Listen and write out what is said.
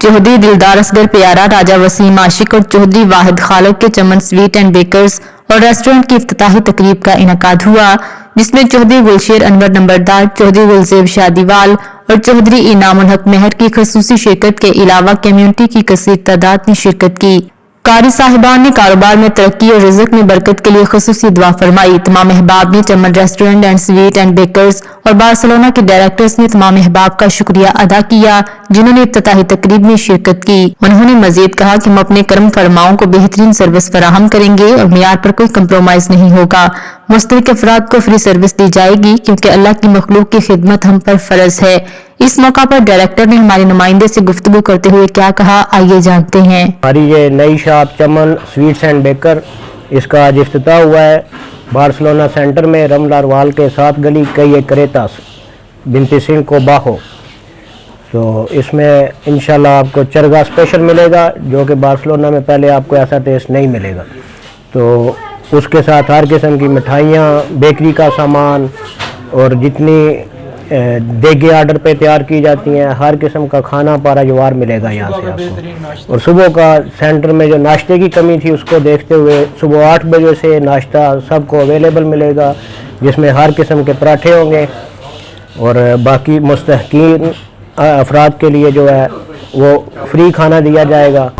चौधरी दिलदार असगर प्यारा, राजा वसीम आशिक और चौधरी वाहिद खालिक के चमन स्वीट एंड बेकर्स और रेस्टोरेंट की इफ्तिताही तकरीब का इनकाद हुआ, जिसमें चौधरी गुलशेर अनवर नंबरदार, चौधरी गुलजेब शादीवाल और चौधरी इनामुल हक मेहर की खसूसी शिरकत के अलावा कम्युनिटी की कसीर तादाद ने शिरकत की। कारी साहिबान ने कारोबार में तरक्की और रिज़्क में बरकत के लिए खसूसी दुआ फरमाई। तमाम अहबाब ने Chaman restaurant and sweet and bakers और बार्सिलोना के डायरेक्टर्स ने तमाम अहबाब का शुक्रिया अदा किया जिन्होंने इफ्तिताही तकरीब में शिरकत की। उन्होंने मजीद कहा कि हम अपने करम फरमाओं को बेहतरीन सर्विस फराहम करेंगे और मियार पर कोई कंप्रोमाइज नहीं होगा। मुस्तहिक अफराद को फ्री सर्विस दी जाएगी क्योंकि अल्लाह की मखलूक की खिदमत हम पर फर्ज है। इस मौका पर डायरेक्टर ने हमारे नुमाइंदे से गुफ्तगू करते हुए क्या कहा, आइए जानते हैं। हमारी ये नई shop Chaman sweets and baker, इसका आज इफ्तिताह हुआ है बार्सिलोना सेंटर में, रमलार वाल के 7 गली कई करेतास बिनती सिंह को बाहो। तो इसमें इंशाल्लाह आपको चरगा स्पेशल मिलेगा जो कि बार्सिलोना में पहले आपको ऐसा टेस्ट नहीं मिलेगा। तो उसके साथ हर किस्म की मिठाइयाँ, बेकरी का सामान और जितनी देगी आर्डर पे तैयार की जाती हैं, हर किस्म का खाना पारा जवार मिलेगा यहाँ से आपको। और सुबह का सेंटर में जो नाश्ते की कमी थी उसको देखते हुए सुबह 8 बजे से नाश्ता सबको अवेलेबल मिलेगा, जिसमें हर किस्म के पराठे होंगे और बाकी मुस्तहकीन अफराद के लिए जो है वो फ्री खाना दिया जाएगा।